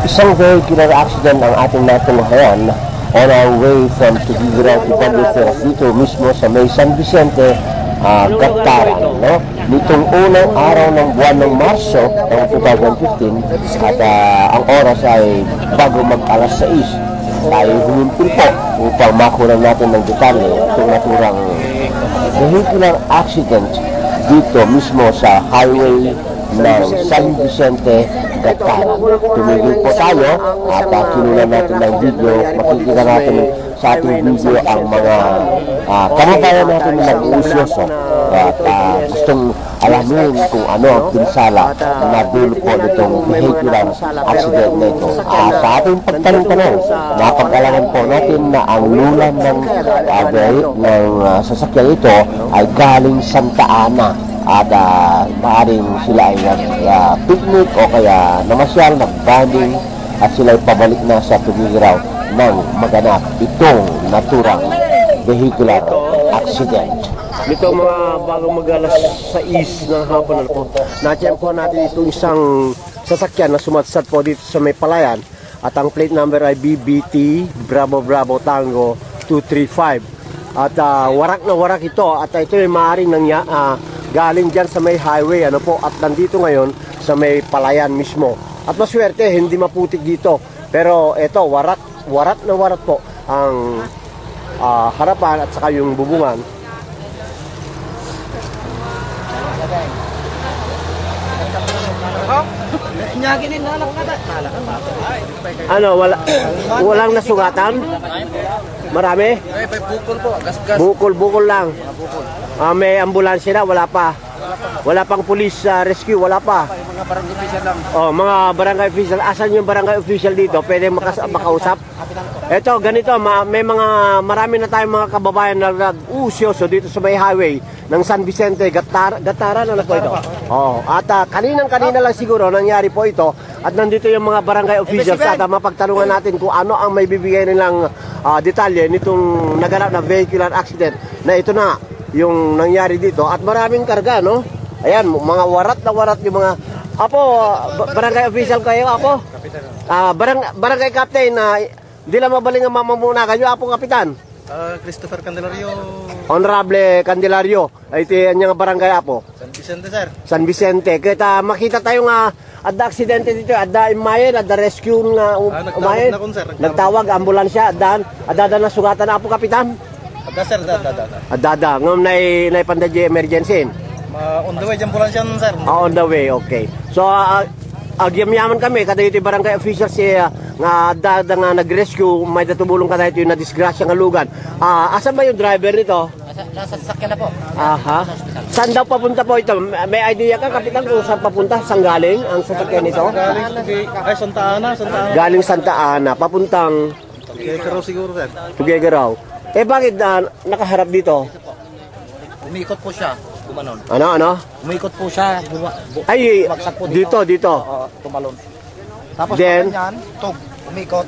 Isang vehicular accident ang ating natunghayan on our way from Tuguegarao to Banderas dito mismo sa may San Vicente, Gataran, no? Nitong unang araw ng buwan ng Marso ng 2015 at ang oras ay bago mag-alas 6. Tayo humimpil po upang makunan natin ng detalye itong naturang vehicular accident dito mismo sa highway ng San Vicente, Gataran. Tumigil po tayo at kinunan natin ng video. Makikita natin sa ating video ang mga kababayan natin na nag-uusyoso at gustong alamin kung ano ang pinsala na dulo po nitong vehicular accident na ito. Sa ating pagtanong-tanong, napag-alaman po natin na ang lulan ng sasakyan ito ay galing Santa Ana. At maaaring sila ay nag-picnic o kaya namasyal, nag-banding at sila ay pabalik na sa Tuguegarao ng maganap itong naturang vehicular accident. Ito mga bagong mag-alas 6 ng hapon na po. Na-check po natin itong isang sasakyan na sumatsat po dito sa may palayan at ang plate number ay BBT Bravo Bravo Tango 235 at warak na warak ito at ito ay maaaring galing dyan sa may highway at nandito ngayon sa may palayan mismo at maswerte hindi maputik dito pero ito warak na warak po ang harapan at saka yung bubungan. Walang nasugatan? Marami? Bukol po, gas-gas. Bukol lang. May ambulansya na, wala pa. Wala pang police rescue, wala pa. Mga barangay official lang. Mga barangay official. Asan yung barangay official dito? Pwede makausap? Ito, ganito, marami na tayong mga kababayan na nag-usyoso dito sa may highway ng San Vicente, Gataran, ano po ito? At kaninang-kanina lang siguro nangyari po ito at nandito yung mga barangay officials at mapagtanungan natin kung ano ang may bibigay nilang detalye nitong naganap na vehicular accident na ito na yung nangyari dito at maraming karga, no? Ayan, mga warat na warat yung mga barangay official kayo, barangay captain na di lang mabaling ang mamamuna kayo, kapitan. Christopher Candelario. Honorable Candelario. Ito yung barangay San Vicente, sir. San Vicente. Kita makita tayo nga adda aksidente dito, adda imayen, adda rescue nga umayen. Nagtawag ambulansya, adda na sugatan na kapitan. Adda, sir, adda. Ngam na pandadya emergency. On the way, ambulansya, sir. On the way, okay. So, agyam-yaman kami, kada ito barangay official siya nga nga nag-rescue, may natubulong kada ito yung na-disgrasya ng lugan. Asan ba yung driver nito? Nasa sasakyan na po. Aha. Saan daw papunta po ito? May idea ka, kapitan, kung saan papunta? Saan galing ang sasakyan nito? Galing Santa Ana. Galing Santa Ana, papuntang Tuguegarao siguro, sir. Tuguegarao. Bakit nakaharap dito? Umikot po siya. Tumalon. Ano? Umikot po siya. Ay, po dito. Tumalon. Tapos then, umikot.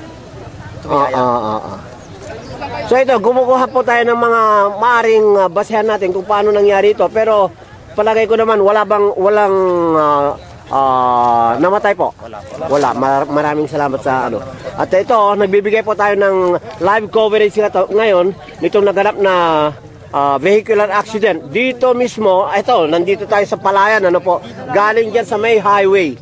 So ito, gumukuha po tayo ng mga maaring basehan natin kung paano nangyari ito. Pero palagay ko naman walang namatay po. Wala. Maraming salamat sa ano. At ito, nagbibigay po tayo ng live coverage ngayon nitong naganap na vehicular accident. Dito mismo, ito, nandito tayo sa palayan, galing dyan sa may highway.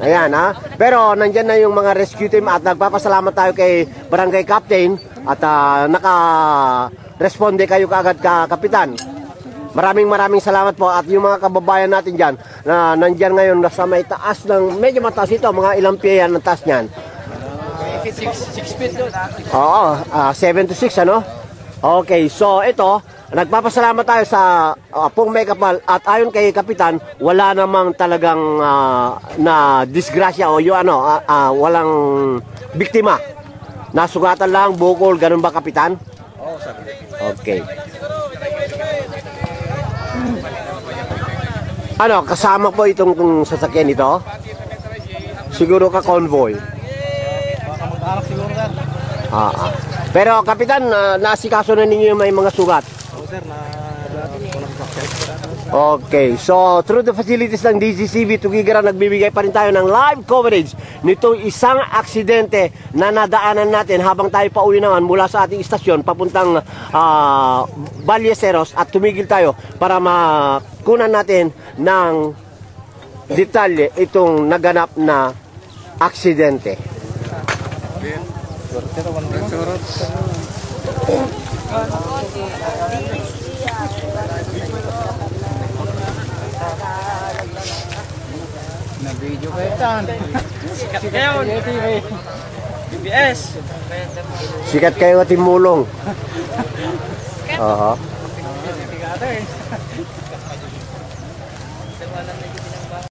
Ayan, Pero nandyan na yung mga rescue team at nagpapasalamat tayo kay barangay captain at naka-responde kayo kaagad kapitan. Maraming salamat po at yung mga kababayan natin dyan na nandyan ngayon nasa may taas medyo mataas ito, mga ilang piye yan ang taas nyan. 6 feet. Oo, 7 to 6, Okay, so ito, nagpapasalamat tayo sa Pong May Kapal at ayon kay kapitan, wala namang talagang na disgrasya o walang biktima. Nasugatan lang, bukol, ganun ba kapitan? Oo, sir. Okay. Kasama po itong sasakyan ito? Siguro ka convoy. Mag-anak siguro, sir. Pero kapitan, naasikaso na ninyo may mga sugat? Oo, sir, Okay, so through the facilities ng DGCB Tugigaran, nagbibigay pa rin tayo ng live coverage nitong isang aksidente na nadaanan natin habang tayo pauwi naman mula sa ating istasyon papuntang Ballesteros, at tumigil tayo para makunan natin ng detalye itong naganap na aksidente. Na video kayo tan. Sikat kayo. BBS. Sikat kayo at imulong. Aha.